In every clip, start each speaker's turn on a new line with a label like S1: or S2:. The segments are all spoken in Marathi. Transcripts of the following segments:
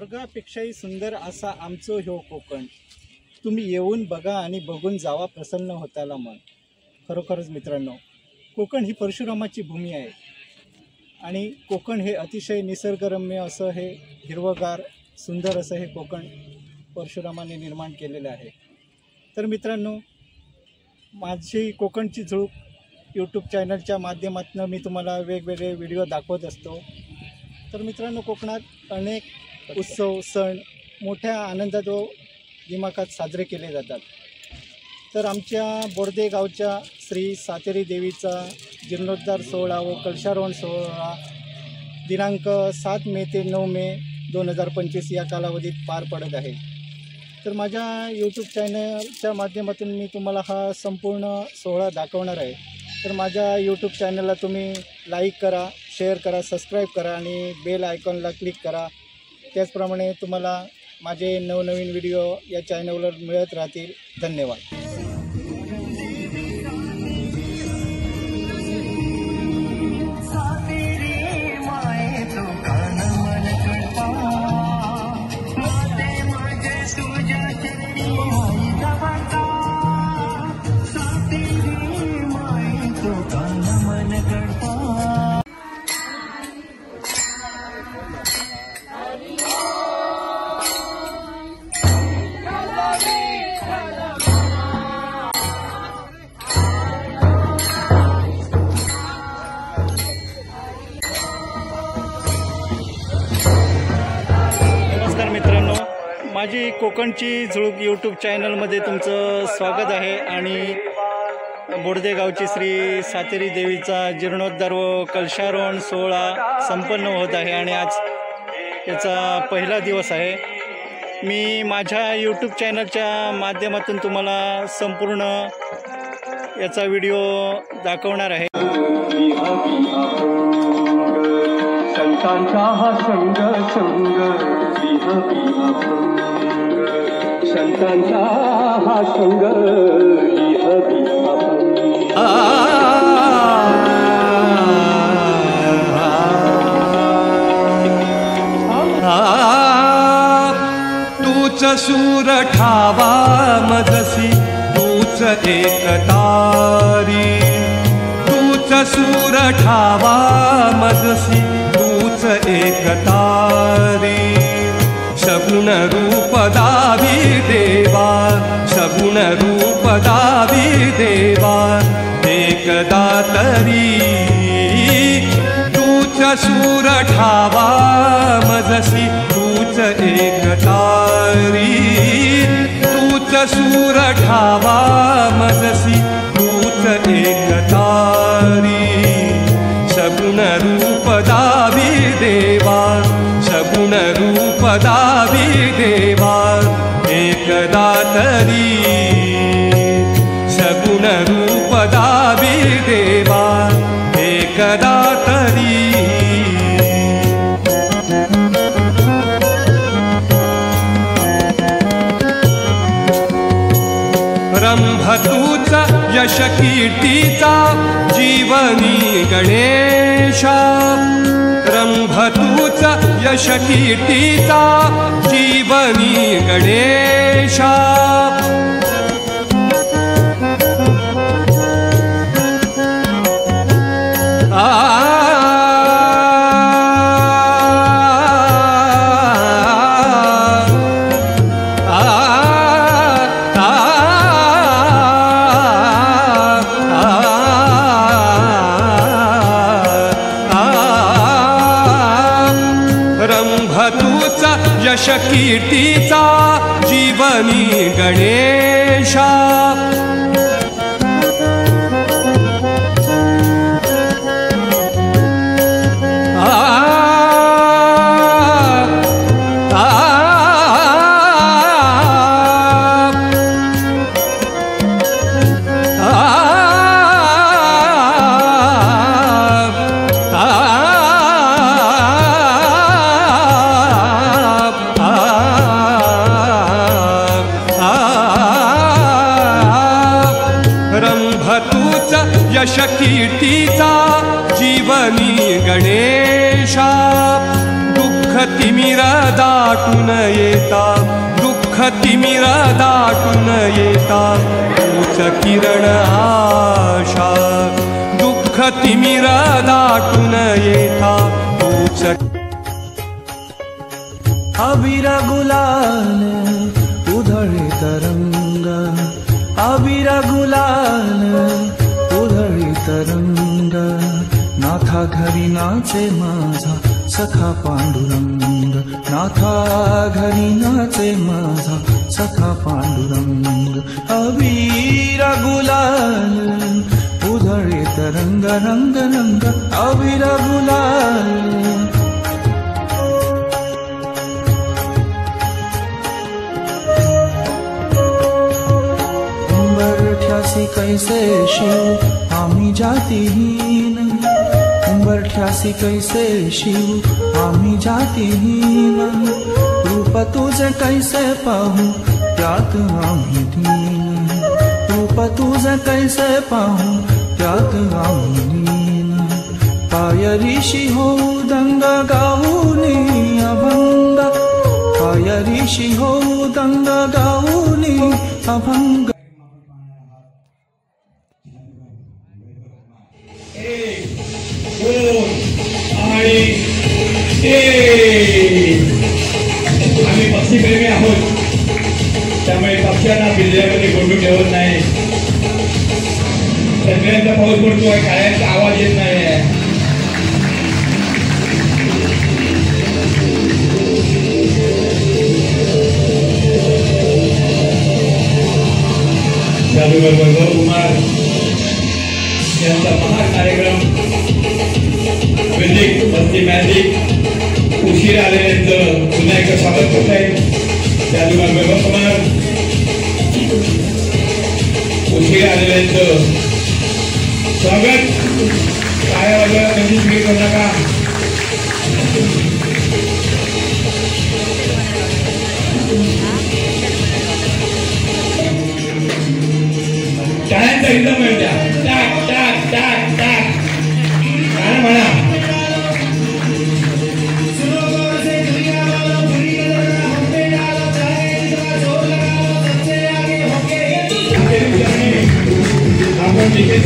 S1: स्वर्गापेक्षाही सुंदर असा आमचो ह्यो कोकण। तुम्ही येऊन बघा आणि बघून जावा, प्रसन्न होताला मन। खरोखरच मित्रांनो, कोकण ही परशुरामाची भूमी आहे आणि कोकण हे अतिशय निसर्गरम्य असं हे हिरवगार सुंदर असं हे कोकण परशुरामाने निर्माण केलेलं आहे। तर मित्रांनो, माझी कोकणची झुळूक यूट्यूब चॅनलच्या माध्यमातून मी तुम्हाला वेगवेगळे व्हिडिओ दाखवत असतो। तर मित्रांनो, कोकणात अनेक उत्सव सण मोठ्या आनंदात व दिमाखात साजरे केले जातात। तर आमच्या बोर्दे गावच्या श्री सातेरी देवीचा जीर्णोद्धार सोहळा व कलशारोहण सोहळा दिनांक 7 मे ते 9 मे 2025 या कालावधीत पार पडत आहे। तर माझ्या यूट्यूब चॅनलच्या माध्यमातून मी तुम्हाला हा संपूर्ण सोहळा दाखवणार आहे। तर माझ्या यूट्यूब चॅनलला तुम्ही लाईक करा, शेअर करा, सबस्क्राईब करा आणि बेल आयकॉनला क्लिक करा। त्याचप्रमाणे तुम्हाला माझे नवनवीन व्हिडिओ या चॅनलवर मिळत राहतील। धन्यवाद। मित्रांनो, माझी कोकणची झुळूक यूट्यूब चॅनलमध्ये तुमचं स्वागत आहे आणि बोर्दे गावची श्री सातेरी देवीचा जीर्णोद्धार व कलशारोहण सोहळा संपन्न होत आहे आणि आज याचा पहिला दिवस आहे। मी माझ्या यूट्यूब चॅनलच्या माध्यमातून तुम्हाला संपूर्ण याचा व्हिडिओ दाखवणार आहे।
S2: संतांचा हा संग संग संतांचा हा संग तूच सूर ठावा मजसी तूच एक तारी, तूच सूर ठावा मजसी तूच एक तारी। सगुण रूप दावी देवा, सगुण रूप दावी देवा, एकदा तरी तूच सूर ठावा मजसी तूच एक तारी, तूच सूर ठावा मजसी तूच एक तारी। सगुण रूप दावी देवा, सगुण रूप दावी देवा, एकदा तरी सगुण रूप दावी देवा, एकदा तरी। रंभ तूच यश कीर्तीचा जीवनी गणेशा, रंभ तूच यश कीर्तीचा जीवनी गणेशा। यश कीर्तीचा जीवनी गणेशा। यश कीर्तीचा जीवनी गणेशा। दुःख तिमिर दाटून येता, दुःख तिमिर दाटून येता, तूच किरण आशा. दुःख तिमिर दाटून येता, तूच.
S3: अबीर गुलाल उधळे तरंग, अबीर गुलाल उधळे तरंग. नाथा घरी नाचे माझा सखा पांडुरंग, नाथा घरी नाचे माझा सखा पांडुरंग. अबीर गुलाल उधळे तरंग, रंग रंग अबीर गुलाल. उंबरठ्यासी कैसे शिव आम्ही जातीहीन, उंबरठ्यासी कैसे शिव आम्ही जातीहीन. रूप तुझे कैसे पाहू त्यात आम्ही दीन, रूप तुझे कैसे पाहू त्यात आम्ही दीन. पायरीशी होऊ दंग गाऊनी अभंग, पायरीशी होऊ दंग गाऊनी अभंग.
S4: आम्ही पक्षीप्रेमी आहोत, त्यामुळे पक्ष्यांना पिल्ल्यामध्ये गोंडून ठेवत नाही. सगळ्यांचा पाऊस पडतोय, काळ्यांचा आवाज येत नाही. जादूगर वैभव कुमार यांचा महान कार्यक्रम म्युझिक मस्ती मॅजिक उशीर आलेल्यांचं पुन्हा एकदा स्वागत करत आहे. जादूगर वैभव कुमार उशीर आलेल्यांचं स्वागत. काय वगैरे त्यांची स्वीट करू नका. टाळ्यांचा रिदम मिळू द्या. टाक टाक टाक टाक गाणं म्हणा. आपण तिथे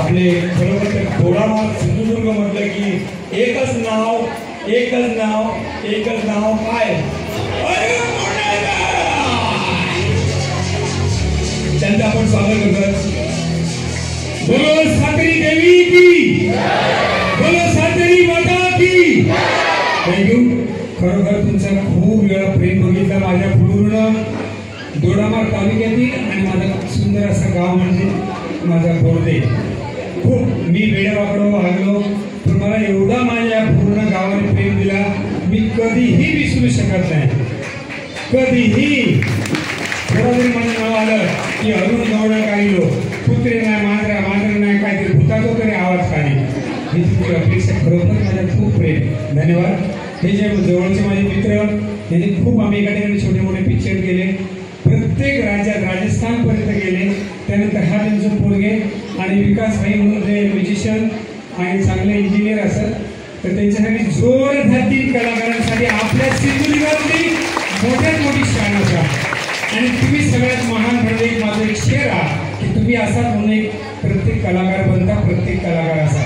S4: आपले खरोखर थोडा सिंधुदुर्ग म्हटलं की एकच नाव एकच नाव एकच नाव काय त्यांचं आपण स्वागत करतो. बोलो सातेरी देवी की, बोलो सातेरी माता की. थँक्यू. खरोखर तुमचा खूप वेळा प्रेम बघितला माझ्या पूर्ण दोडामार्ग तालुक्यातील आणि माझं सुंदर असं गाव म्हणजे माझा बोर्दे. खूप मी वेड्यावाकडं वागलो पण मला एवढा माझ्या पूर्ण गावाने प्रेम दिला मी कधीही विसरू शकत नाही. कधीही थोडा जरी माझं नाव आलं की अरुण गौडा काढलो कुत्रे नाही मांजरा मांजरा नाही काहीतरी भूताचो तरी आवाज काढे. ही तुमची अपेक्षा खरोखर माझ्या खूप प्रेम. धन्यवाद. हे जे जवळचे माझे मित्र त्यांनी खूप आम्ही एका ठिकाणी छोटे मोठे पिक्चर केले. प्रत्येक राज्यात राजस्थानपर्यंत गेले. त्यानंतर हा त्यांचे पोरगे आणि विकास भाई म्हणून जे म्युझिशियन आणि चांगले इंजिनियर असत तर त्यांच्यासाठी जोरदार कलाकारांसाठी आपल्या सिंधुदुर्गातली मोठ्यात मोठी शान असा. आणि तुम्ही सगळ्यात महान म्हणजे माझं एक शेर आहे की तुम्ही असा म्हणून एक प्रत्येक कलाकार बनता. प्रत्येक कलाकार असा.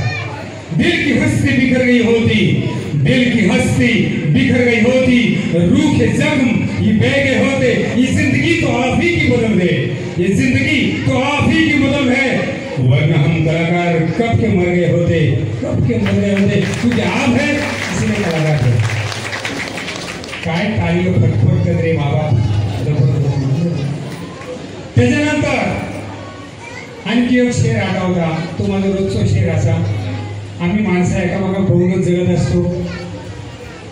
S4: दिल की हस्ती बिखर गई होती, दिल की हस्ती बिखर गई होती, रूह के जख्म ये बैगे होते, ये जिंदगी तो आप ही की मुदम है, ये जिंदगी तो आप ही की मुदम है, वरना हम कलाकार कब के मर गए होते, कब के मर गए होते, क्योंकि आप है इसलिए कलाकार है। काय टाळी फटफट करत रे बाबा, त्याच्यानंतर आणखी एक शेर आठवता, तो माझा रोजचा शेर असा, आम्ही माणसं एकामेका बघूनच जगत असतो.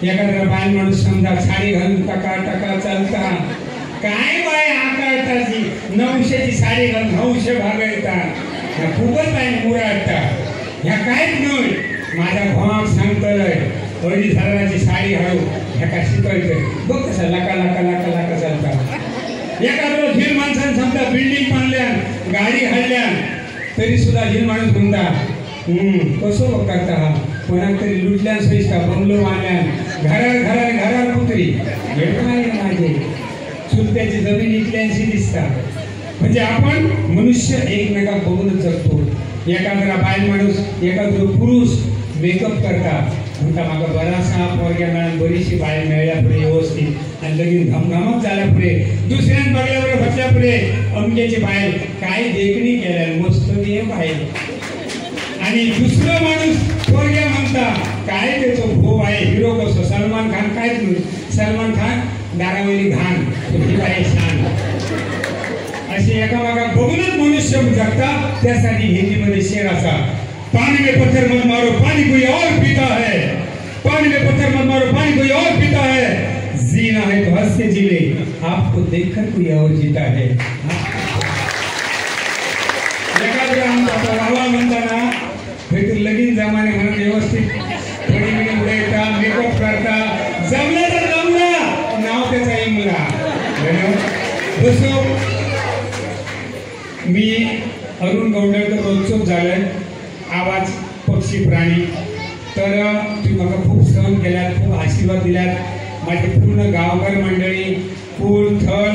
S4: एखादा बाय माणूस समजा साडी घालून टका टका चालता, काय बाय आकारताची 900ची साडी घालून 900 भागायतात, ह्या खूपच बाय मुराडता, ह्या काहीच नाही. माझा भाव सांगतोय 2,500ची साडी घालू, ह्या का शिकवायचं बघ कसा लका लका लका लका चालता. एखादं हिल माणसानं समजा बिल्डिंग बांधल्या, गाडी हाडल्या, तरी सुद्धा हिल माणूस म्हणता कसं बघ करता, हा कोणाक तरी लुटल्यान सोयीस का, बंगलो बांधल्यान, घरावर पुत्री माझे चुलत्याची जमीन इकल्यांशी दिसता. म्हणजे आपण मनुष्य एकमेकाक बघूनच जगतो. एखादा बायल माणूस, एखादो पुरुष मेकअप करता, म्हणता म्हाका बरासा पोरग्या मेळून बरीशी बायल मेळ्ळ्या पुढे व्यवस्थित, आणि लगीन घमघमत जाल्या पुढे दुसऱ्यान बघल्या पुढे बसल्या पुढे अमक्याची बायल काय देखणी केल्या मस्त घे बायल. आणि दुसरं माणूस पोरग्या म्हणता काय त्याचो भाऊ आहे हिरो कसो, सलमान खान कायच नाही, सलमान खान दारावली घाण, ही बाई छान. असे एकामेका बघूनच मनुष्य जगता. त्यासाठी हिंदीमध्ये शेर असा, पानी में पत्थर मत मारो पानी कोई और पीता है, पानी में पत्थर मत मारो पानी कोई और पीता है, जीना है तो हंस के जी ले, आपको देखकर कोई और जीता है. म्हणताना लगीन जमाने म्हणून व्यवस्थित थोडी मिनी उडायचा, मेकअप करता, जमला तर जमला, नाव त्याचा इमला. दोस्तों, मी अरुण गौंडकर रोजचोच झालंय, आवाज पक्षी प्राणी. तर तुम्ही मला खूप सहन केल्यात, खूप आशीर्वाद दिल्यात. माझी पूर्ण गावकर मंडळी, फूल थळ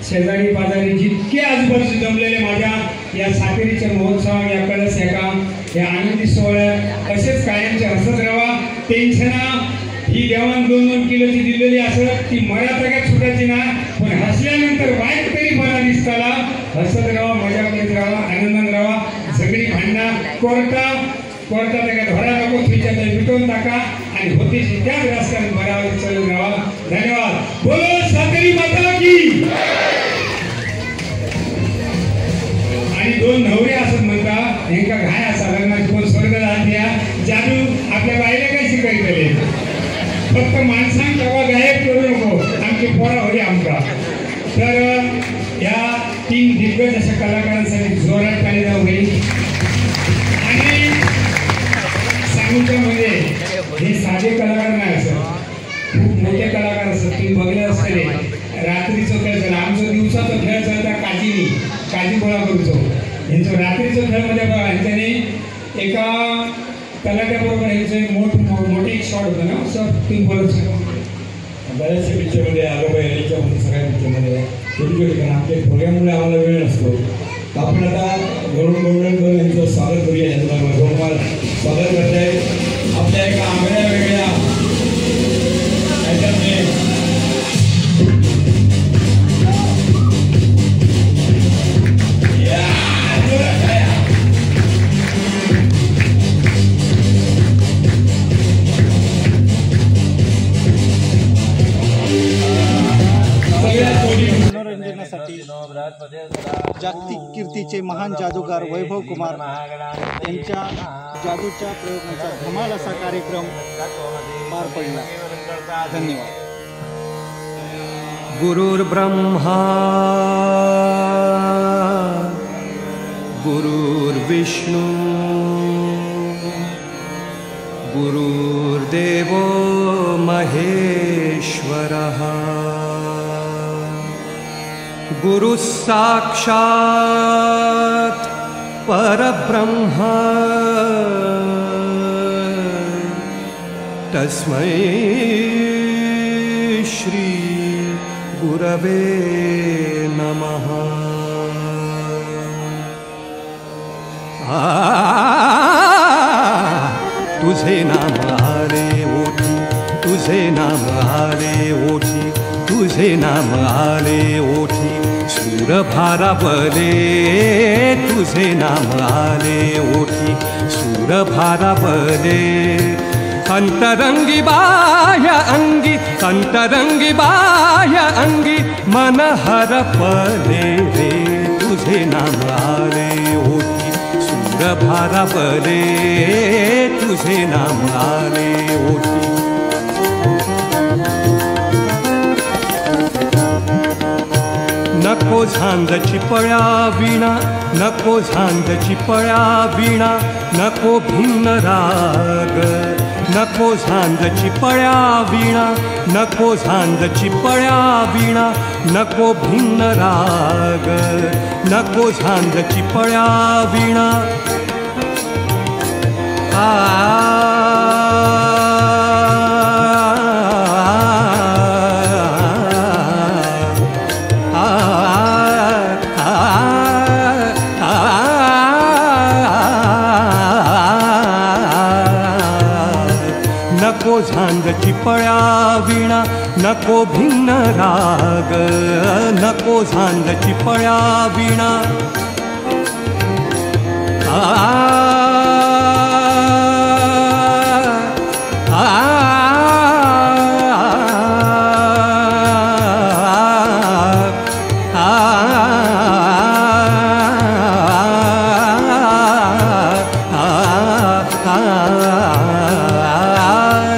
S4: शेजारी पाजारी जितके आजूबाजू जमलेले माझ्या या सातेरीच्या महोत्सव, या कळस एका या आनंदी सोहळ्यात असेच कायमचे हसत राहा. टेन्शना ही देवान 2-2 किलोची दिलेली असत, ती मरात काय सुटायची ना, पण हसल्यानंतर वाईट तरी मला दिसताला. हसत राहा, मजा करत राहा, आनंदात राहा. सगळी भांडणा कोर्टा त्या धोरा नको, खिच्यात मिटवून टाका आणि होतीशी त्याच रस्त्याने बराबर चालून राहा. धन्यवाद. बोलो सातेरी माता की. आणि 2 नवरे असत म्हणता, हेंका घाय असा लग्नाची कोण स्वर्ग द्या जादू आपल्या बाईला काय शिकायचं, फक्त माणसांक तेव्हा गायब करू नको, आमची पोरा होती आमचा. तर या 3 दिग्गज अशा कलाकारांसाठी जोरात ताली जाऊ होईल. आणि सांगूच्या म्हणजे हे साधे कलाकार नाही असत, खूप मोठे कलाकार असतात. तुम्ही बघले असते रात्रीचं खेळ झाला, आमचा दिवसाचा खेळ चालता काजी गोळा करूचो, यांचं रात्रीचं खेळ मध्ये बघा, त्यांनी एका तलाट्याबरोबर यांचं मोठे एक शॉट होतं ना, असं तुम्ही बोलत
S5: बऱ्याचशा पिक्चरमध्ये आरोबा याच्यामध्ये सगळ्या पिक्चरमध्ये छोटी कारण आपल्या प्रोग्राममुळे आम्हाला वेळ नसतो. तर आपण आता गौरव गोंडकर यांचं स्वागत करूया. यांचं गोपाल स्वागत करत आहे आपल्या एका आगळ्या वेगळ्या याच्यामध्ये.
S1: मनोरंजनासाठी जागतिक कीर्तीचे महान जादूगार वैभव कुमार यांच्या जादूच्या प्रयोगाचा धमाल असा कार्यक्रम पार पडला. धन्यवाद.
S2: गुरुर्ब्रह्मा गुरुर्विष्णू गुरुर्देवो महेश्वरः गुरुः साक्षात् परब्रह्म तस्मै श्री गुरवे नमः. तुझे नाम आले ओठी, तुझे नाम आले ओठी, तुझे नाम आले ओठी सूर भारावले तुझे नाम आले ओठी सूर भारावले अंतरंगी बाह्य अंगी मन हरपले रे तुझे नाम आले ओठी सूर भारावले तुझे नाम आले ओठी नको झांजची पळ्या विणा नको झांजची पळ्या विणा नको भिन्न राग नको झांजची पळ्या विणा नको झांजची पळ्या विणा नको भिन्न राग नको झांजची पळ्या विणा नको झांजची पळ्या विणा नको भिन्न राग नको झांजची पळ्या विणा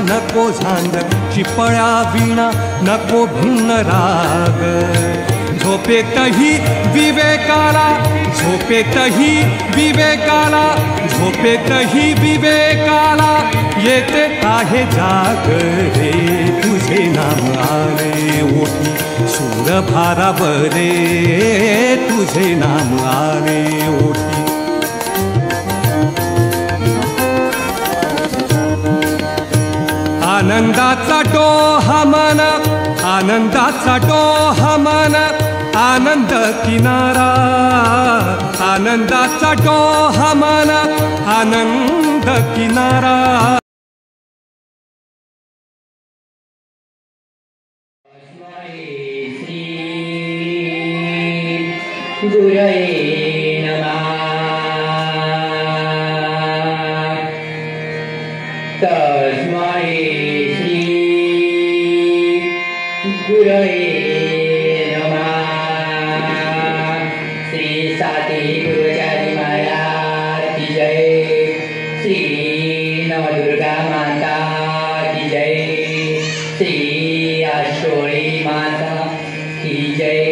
S2: नको झांजची पळ्या विणा नको भिन्न राग झोपेतही विवेकाला झोपेतही विवेकाला झोपेतही विवेकाला येते आहे जाग रे तुझे नाम आले ओठी सूर भारावले तुझे नाम आले ओठी आनंदाचा डोहा मन आनंदाचा डोहा मन आनंद किनारा आनंदाचा डोहा मन आनंद किनारा
S6: गुरवे नमः तस्मै श्री गुरवे नमः श्री साती गुरुचारी महाराज की जय श्री नवदुर्गा माता की जय श्री आशोरी माता की जय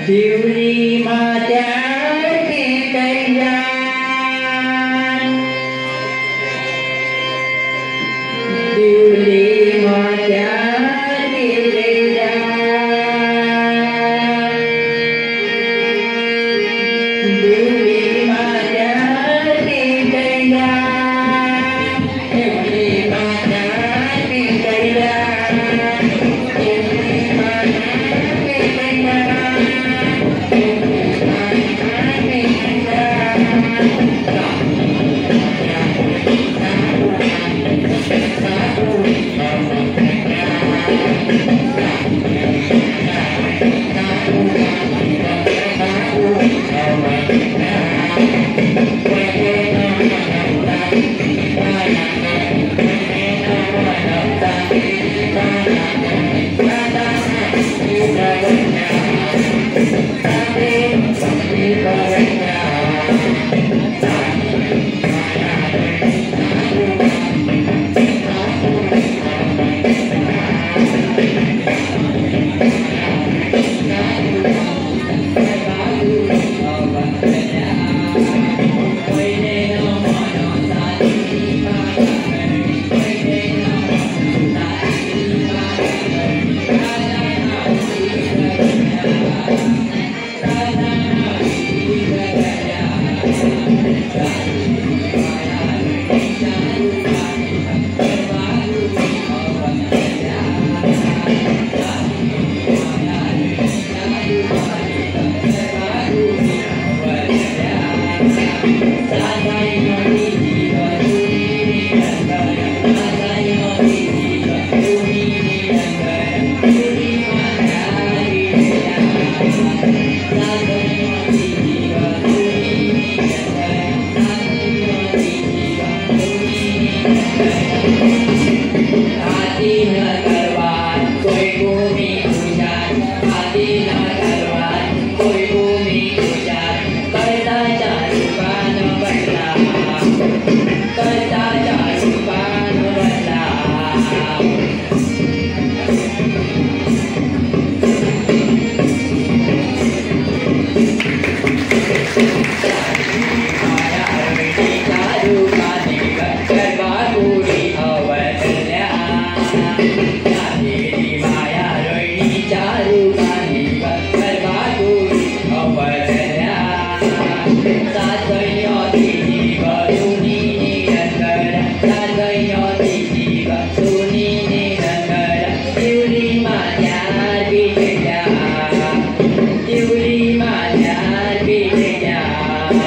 S6: देवली माता के कल्याण देवली माता के कल्याण देवली माता के कल्याण देवली माता के कल्याण देवली माता के कल्याण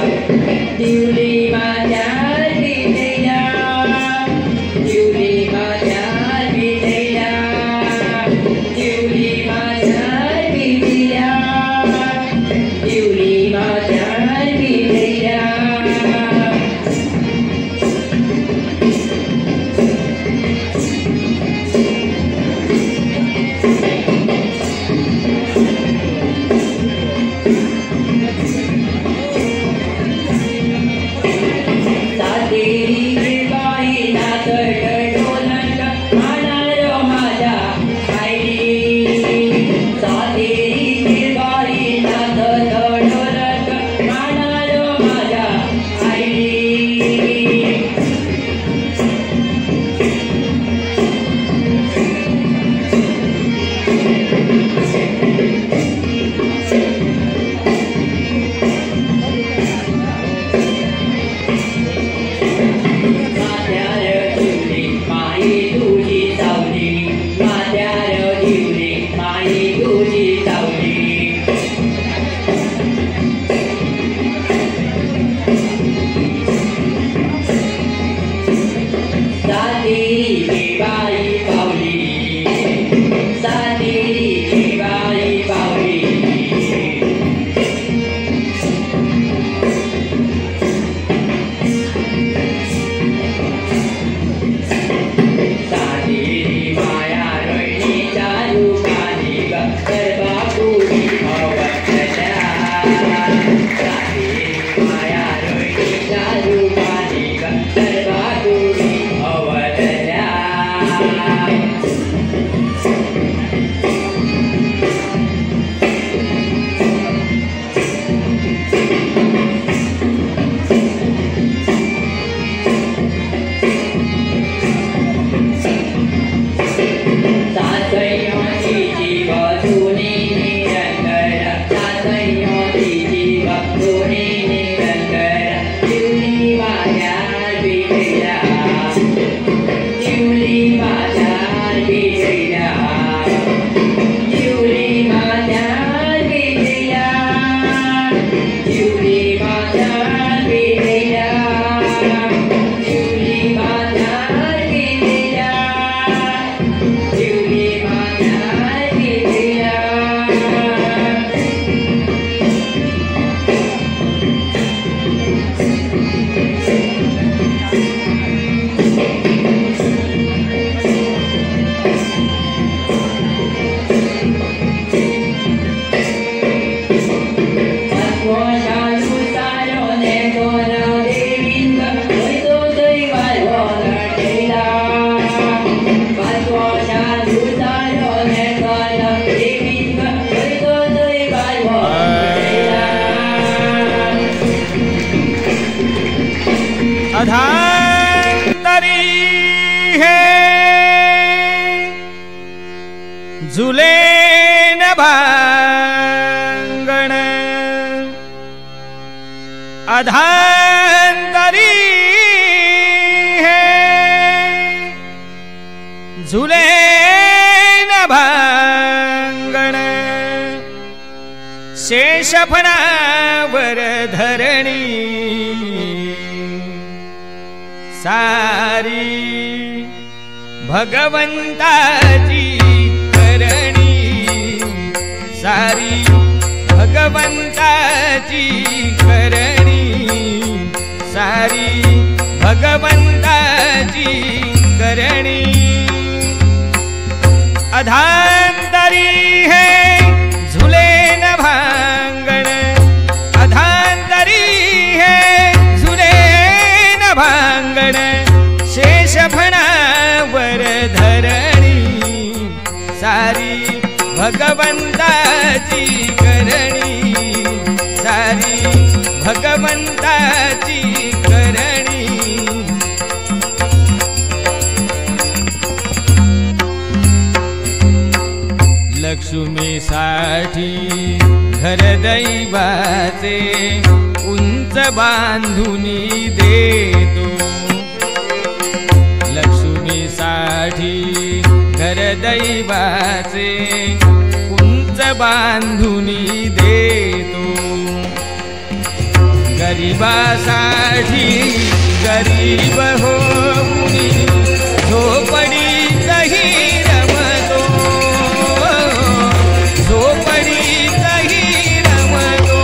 S6: दिवली माझ्या विजया दिवली माझ्या विजया दिवली माझ्या विजया दिवली माझ्या विजया
S7: अधांतरी है झुले न भांगण अधांतरी है झुले न भांगण शेषफणावर धरणी सारी भगवंताची करणी सारी भगवंताची करणी सारी भगवंताची करणी अधांतरी है झुले न भांगण अधांतरी है झुले न भांगण शेषफणावर धरणी सारी भगवंताची करणी सारी भगवंताची करणी लक्ष्मीसाठी घर दैवाचे उंच बांधुनी देतो लक्ष्मीसाठी घर दैवाचे उंच बांधुनी देतो गरिबासाठी गरीब होऊनी झोपडीतही रमतो, झोपडीतही रमतो.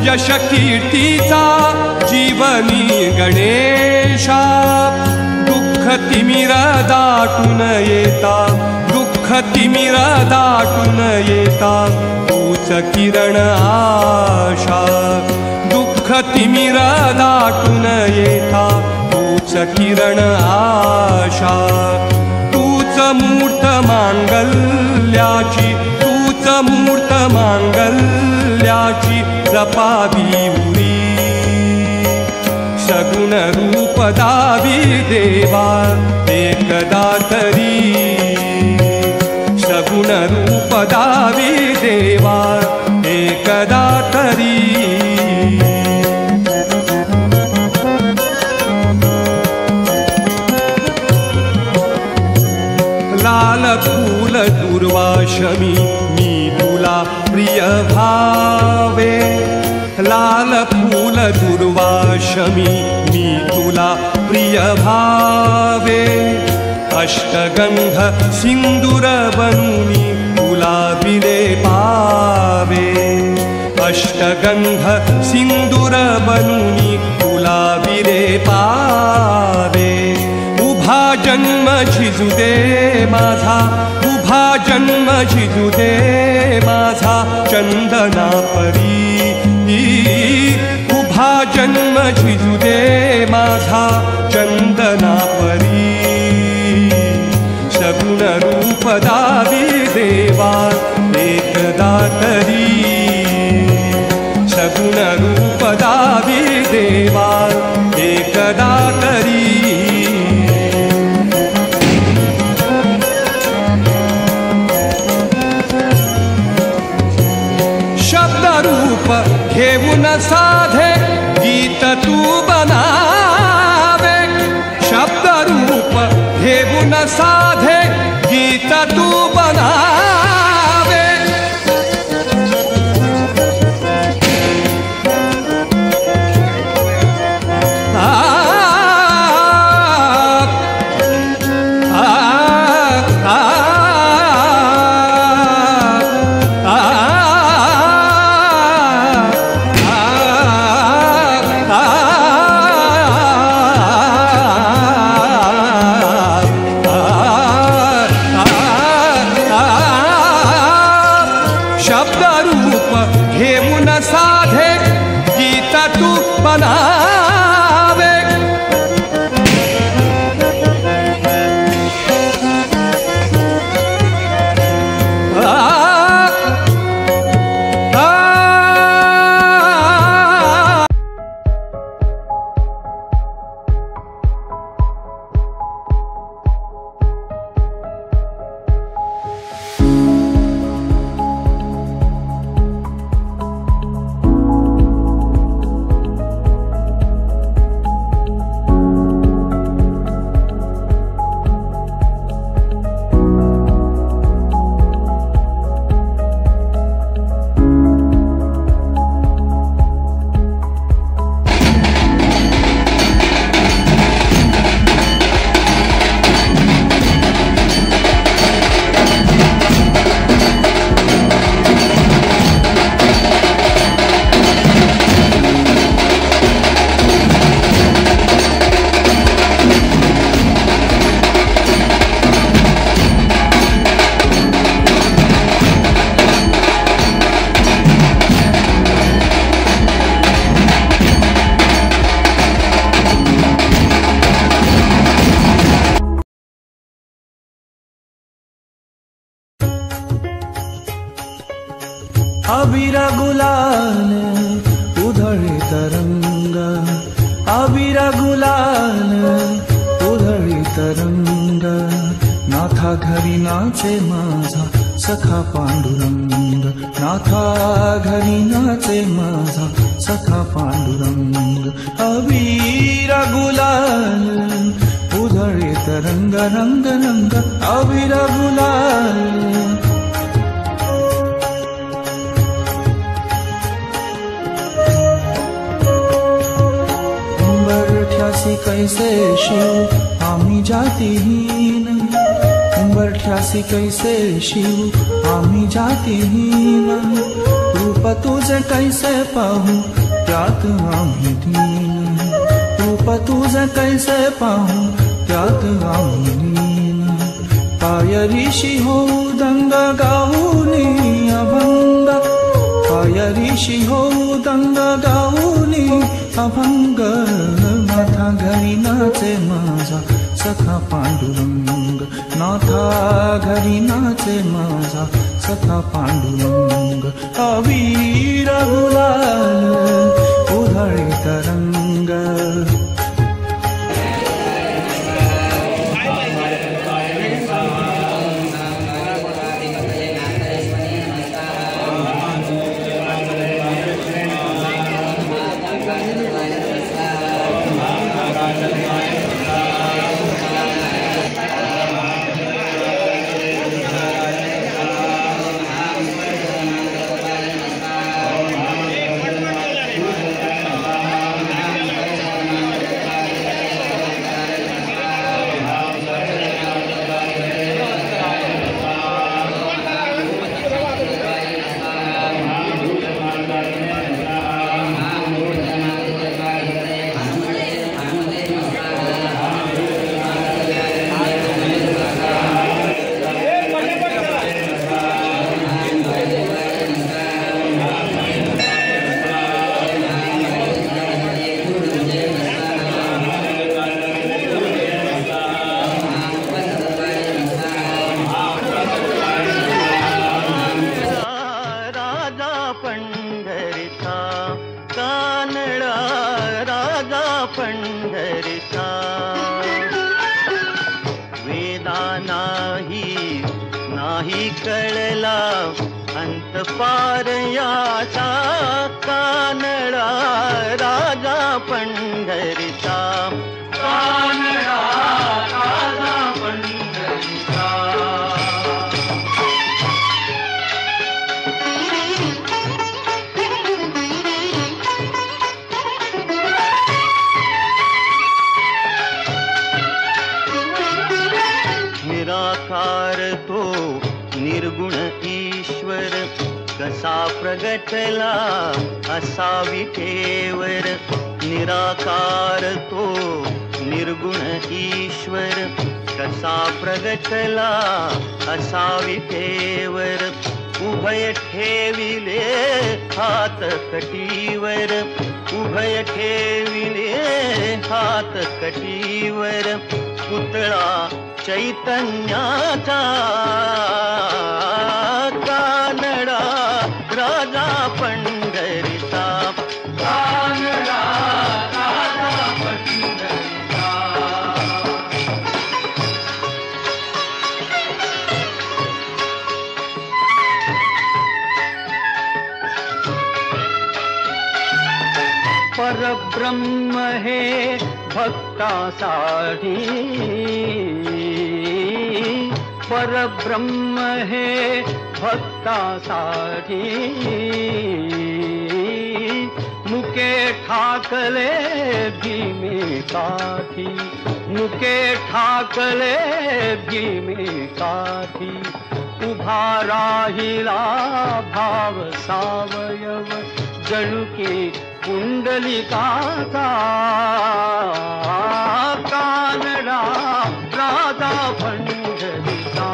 S2: यश कीर्तीचा जीवनी गणेशा दुःख तिमिर दाटून येता दुःख तिमिर दाटून येता तूच किरण आशा दुःख तिमिर दाटून येता तूच किरण आशा तूच मूर्त मांगल्याची तूच मूर्त मांगल्याची जपावी उरी सगुण सगुण रूप दावी देवा एकदा तरी, सगुण रूप दावी देवा एकदा तरी. लाल फूल दुर्वाशमी मी तुला प्रिय भावे, लाल फूल दुर्वाशमी मी तुला प्रिय भावे. अष्टगंध सिंदूर बनूनी तुला विले पावे, अष्टगंध सिंदूर बनूनी तुला विले पावे. उभा जन्म झिजू दे माझा, उभा जन्म झिजू दे माझा चंदना परी. उभा जन्म झिजू दे माझा चंदना परी. सगुण रूप दावी देवा एकदा तरी, सगुण रूप दावी देवा एकदा तरी. शब्दरूप घेऊन साधे गीत तू बनावे, शब्दरूप घेऊन साधे गीत तू बनावे. शब्दरूप घेऊन साधे गीत तू बनावे.
S3: अबीर गुलाल उधळे तरंग, अबीर गुलाल उधळी तरंग. नाथा घरी नाचे माझा सखा पांडुरंग, नाथा घरी नाचे माझा सखा पांडुरंग. अबीर गुलाल उधळे तरंग रंग रंग, अबीर गुलाल. कैसे शिव आम्ही जातीहीन, उंबरठ्यासी कैसे शिव आम्ही जातीहीन. रूप तुझे कैसे पाहू त्यात आम्ही दीन, रूप तुझे कैसे पाहू त्यात आम्ही दीन. पाय ऋषी होऊ दंग गाऊनी अभंग, पाय ऋषी होऊ दंग गाऊनी अभंग. नाथा घरी नाचे माझा सखा पांडुरंग, नाथा घरी नाचे माझा सखा पांडुरंग. अबीर गुलाल उधळे तरंग.
S8: नाही कळला अंत पार याचा कानडा राजा पंढरीचा कानडा राजा पंढरीचा निराकार तो निर्गुण ईश्वर कसा प्रगटला असा विठेवर निराकार तो निर्गुण ईश्वर कसा प्रगटला असा विठेवर उभय ठेविले हात कटीवर उभय ठेविले हात कटीवर पुतळा चैतन्याचा कानडा राजा पंढरीचा कानडा राजा पंढरीचा परब्रह्म हे भक्तासाठी परब्रह्म हे भक्तासाठी मुके ठाकले भीमे काठी मुके ठाकले भीमे काठी उभा राहिला भाव सावयव जणुके कुंडलिकाचा कानडा राजा पंढरीचा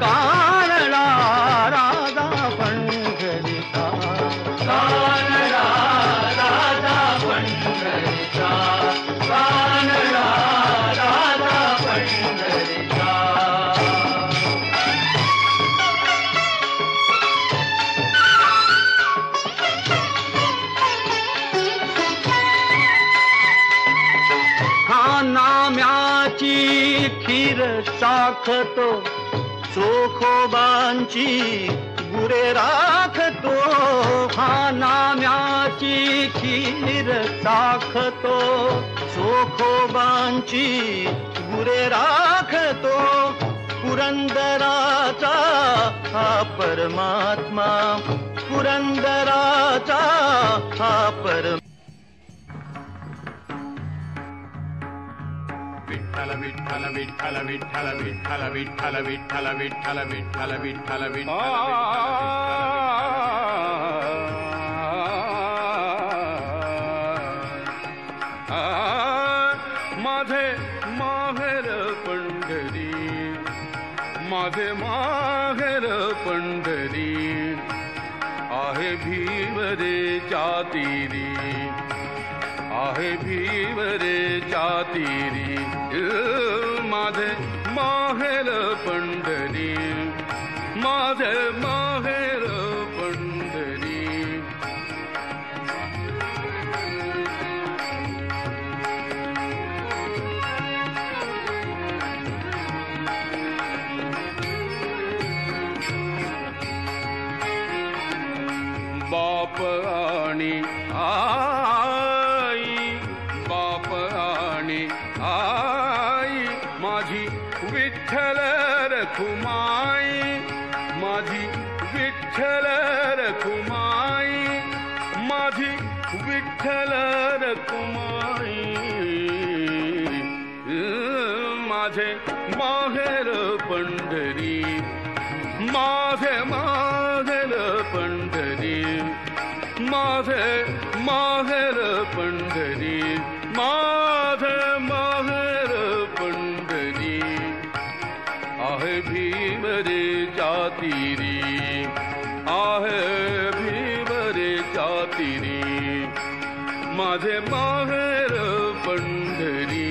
S8: कानडा राजा पंढरीचा कानडा राजा पंढरीचा कानडा राजा पंढरीचा नाम्याची खीर चाखतो चोखोबांची गुरे राखतो हा नाम्याची खीर चाखतो चोखोबांची गुरे राखतो पुरंदराचा हा परमात्मा पुरंदराचा हा परमात्मा
S9: विठ्ठल विठ्ठल विठ्ठल विठ्ठल विठ्ठल विठ्ठल विठ्ठल विठ्ठल विठ्ठल विठ्ठल माझे माहेर पंढरी माझे माहेर पंढरी आहे भीवरे जातीरी आहे भीवरे जातीरी माझे माहेर पंढरी माझे माहेर पंढरी बाप आणि आई बाप आणि आई माझी विठ्ठल रखुमाई माझी विठ्ठल रखुमाई माझी विठ्ठल रखुमाई माझे माहेर पंढरी माझे माहेर पंढरी माझे माहेर पंढरी माझे माहेर पंढरी आहे भीवरे जातीरी आहे भीवरे जातीरी माझे माहेर पंढरी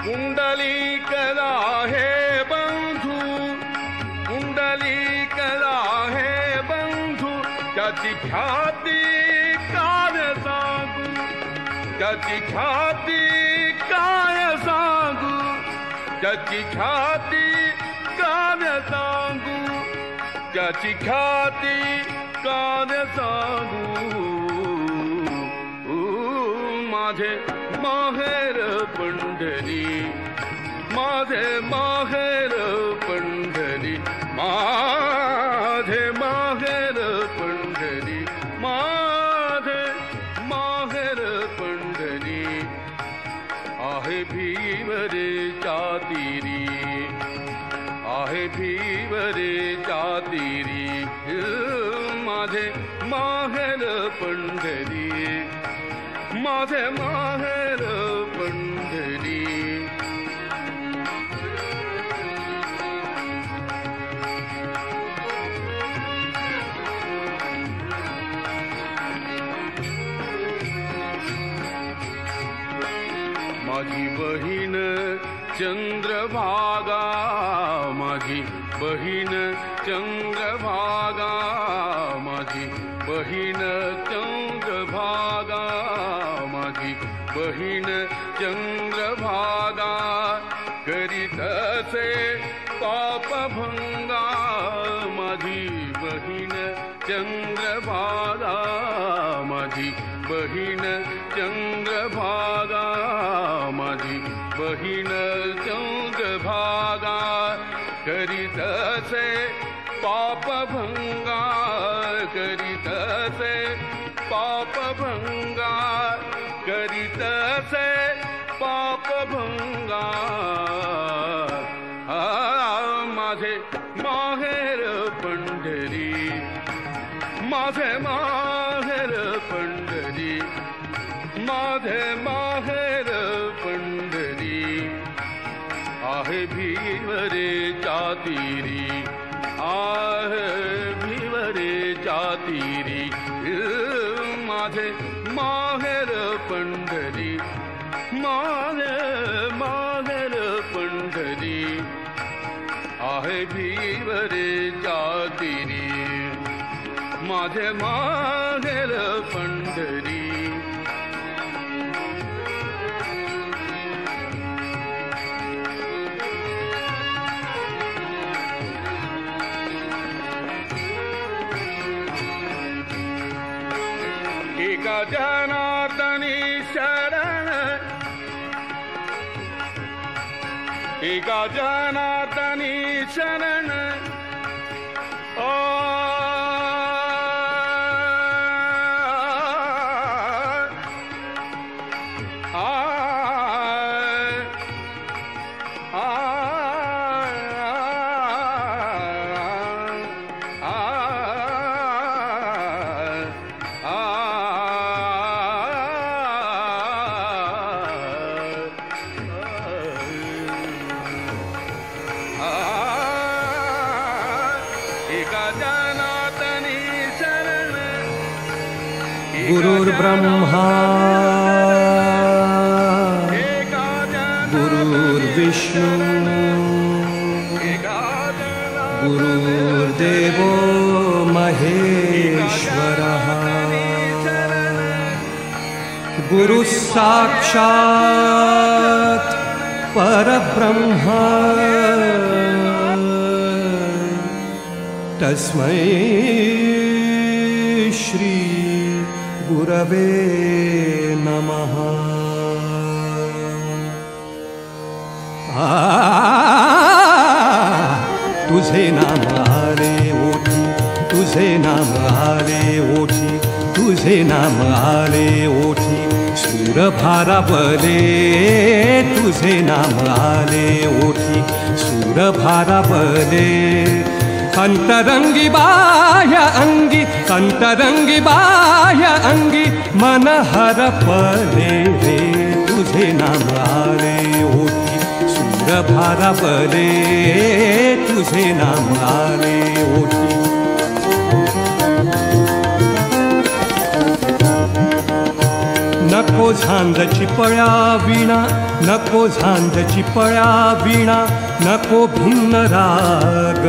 S9: कुंडली कला हे बंधू कुंडली कला ख्याती काय सांगू, त्याची ख्याती काय सांगू, त्याची ख्याती काय सांगू, त्याची ख्याती काय सांगू. माझे माहेर पंढरी, माझे माहेर पंढरी, माझे माहेर पंढरी, माझे माहेर पंढरी. आहे भीवरेच्या तीरी, आहे भीवरेच्या तीरी. माझे माहेर पंढरी, माझे माहेर पंढरी. माझी बहीण चंद्रभागा, माझी बहीण चंद्रभागा, माझी बहीण चंद्रभागा, माझी बहीण चंद्रभागा. करीत असे पापभंगा, माझी बहीण चंद्रभागा, माझी बहीण चंद्रभागा, माझी बहीण चंद्रभागा. करीत असे पापभंगा, करीत असे पापभंगा, करीत असे पापभंगा. माझे माहेर पंढरी, माझे माहेर पंढरी, माझे माहेर पंढरी. आहे भीवरेच्या तीरी, आहे भीवरेच्या तीरी. माझे माहेर पंढरी, माझे माहेर पंढरी. आहे भीवरेच्या तीरी, माझे माहेर पंढरी. एका जनार्दनी शरण, एका जनार्दनी शरण.
S2: गुरुर्ब्रह्मा गुरुर्विष्णु गुरुर्देवो महेश्वरः गुरुः साक्षात् परब्रह्म तस्मै श्री गुरवे नमः. तुझे नाम आले ओठी, तुझे नाम आले ओठी, तुझे नाम आले ओठी. सूर भारावले तुझे नाम आले ओठी, सूर भारावले. अंतरंगी बाह्य अंगी, अंतरंगी बाह्य अंगी. मन हरपले रे तुझे नाम आले ओठी, सूर भारावले तुझे नाम आले ओठी. नको झांजची पळ्या विणा, नको झांजची पळ्या विणा. नको भिन्न राग,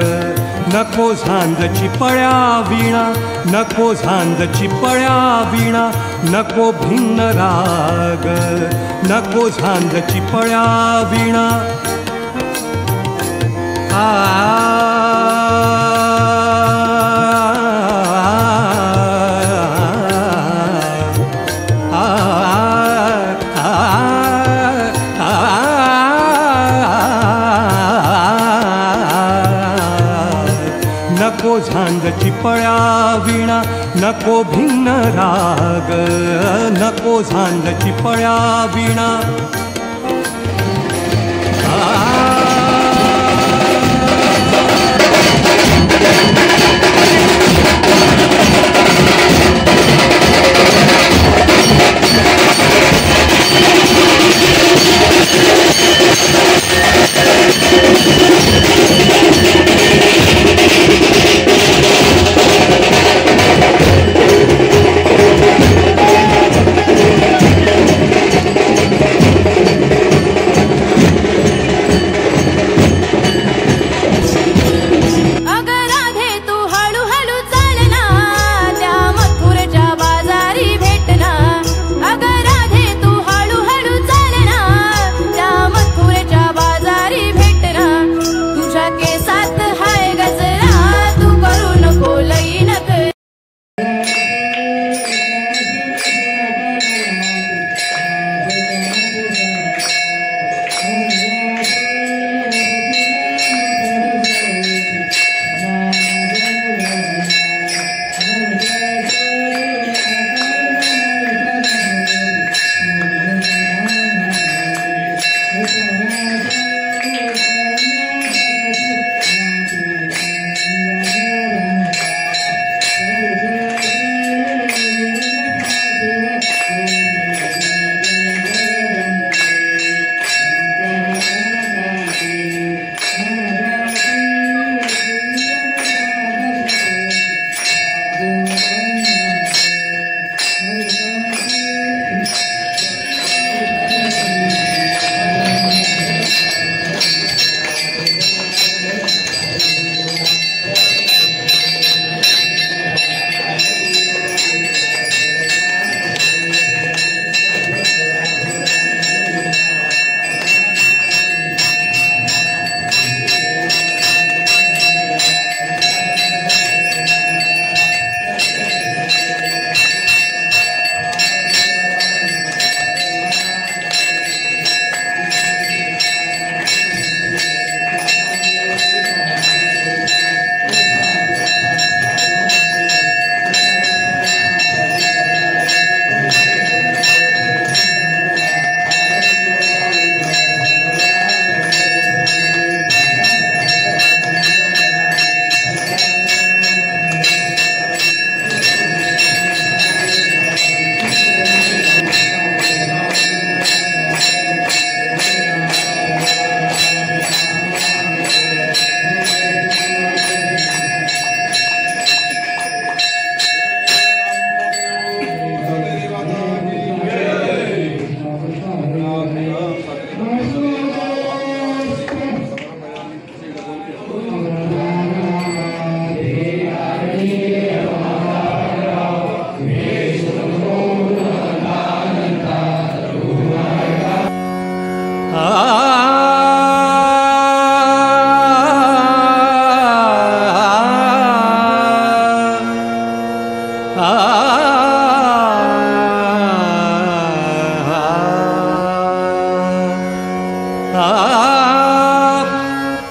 S2: नको झांजची पळ्या वीणा, नको झांजची पळ्या वीणा, नको भिन्न राग, नको झांजची पळ्या वीणा. नको झांजची पळ्या वीणा, नको भिन्न राग, नको झांजची पळ्या वीणा.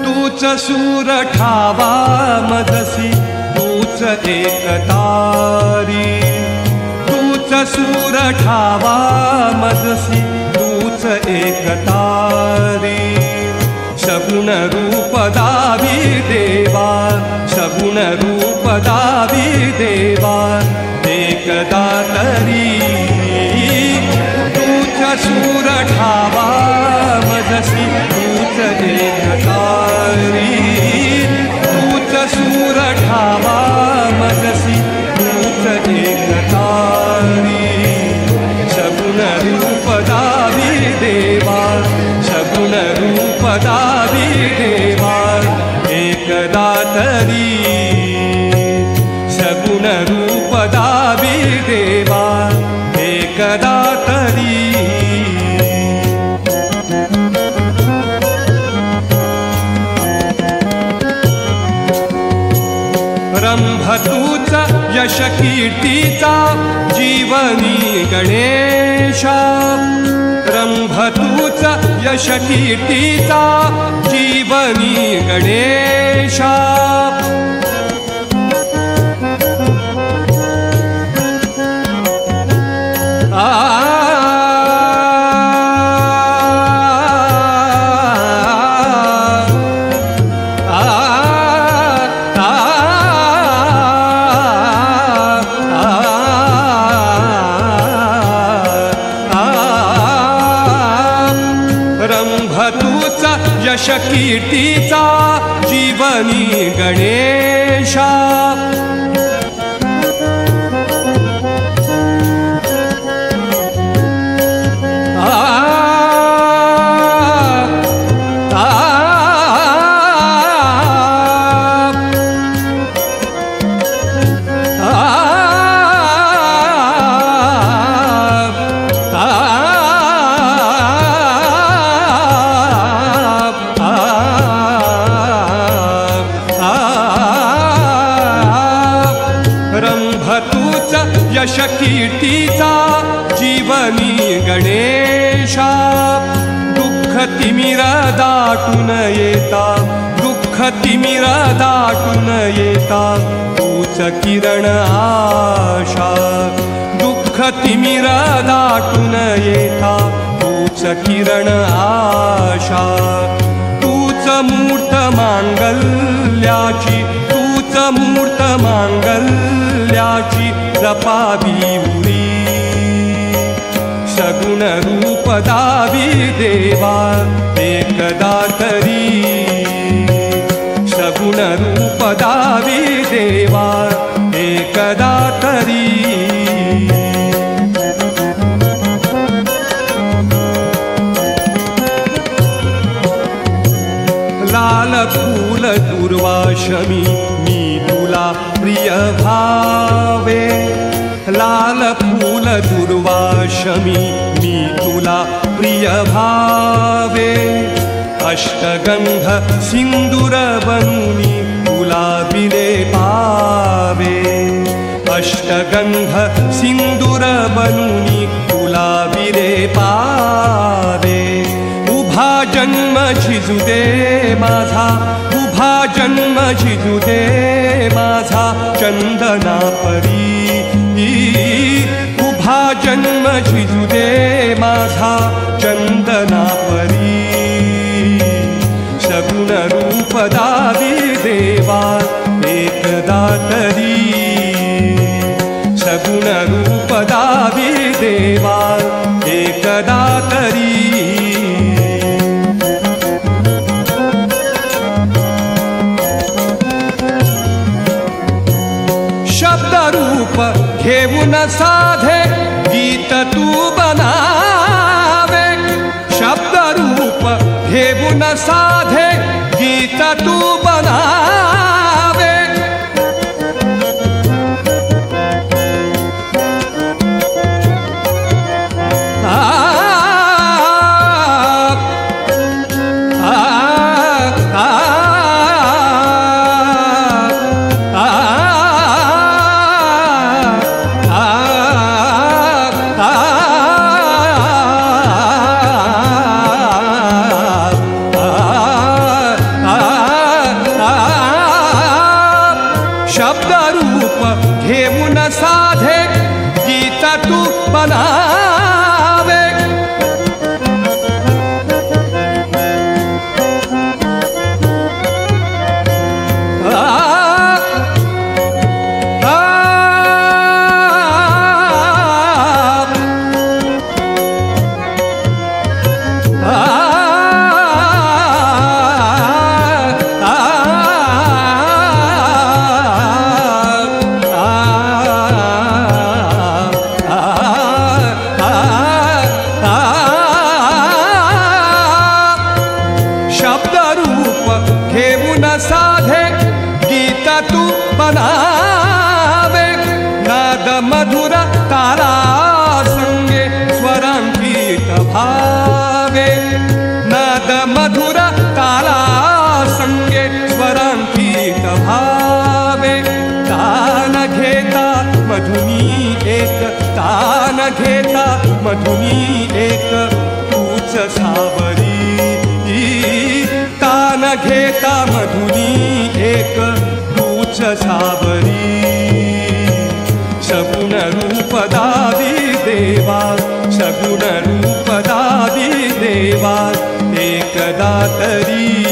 S2: तूच सूर ठावा मजसी, तूच एक तारी, तूच सूर ठावा मजसी, तूच एक तारी. सगुण रूप दावी देवा, सगुण रूप दावी देवा, एकदा तरी. तूच सूर ठावा मजसी, तूच एक तारी, तूच सूर ठावा मजसी, तूच एक तारी. सगुण रूप दावी देवा, सगुण रूप दावी देवा, एकदा तरी. सगुण रूप दावी देवा एकदा तरी रंभतूचा यश कीर्तीचा जीवनी गणेशा रंभतूचा यश कीर्तीचा जीवनी गणेशा यश कीर्तीचा जीवनी गणेशा यश कीर्तीचा जीवनी गणेशा दुःख तिमिर दाटून येता दुःख तिमिर दाटून येता तूच किरण आशा दुःख तिमिर दाटून येता तूच किरण आशा तूच मूर्त मांगल्याची तूच मूर्त मांगल्याची जपावी उरी सगुण रूप दावी देवा एकदा तरी सगुण रूप दावी देवा एकदा तरी लाल फूल दुर्वाशमी मी तुला प्रिय भावे लाल फूल दुर्वाशमी मी तुला प्रिय भावे अष्टगंध सिंदूर बनूनी तुला बिले पावे अष्टगंध सिंदूर बनूनी तुला बिले पावे उभा जन्म झिजू दे माझा उभा जन्म झिजू दे माझा चंदना परी उभा जन्म झिजू दे माझा चंदना परी सगुण रूप दावी देवा एकदा तरी सगुण रूप दावी देवा एकदा तरी शब्दरूप घेऊन साधे गीत तू बनावे शब्दरूप घेऊन साधे गीत तू बनावे शब्दरूप घेऊन साधे गीत तू बनावे मधुनी एक तूच सावरी, तान घेता मधुनी एक तूच सावरी. सगुण रूप दावी देवा, सगुण रूप दावी देवा, एकदा तरी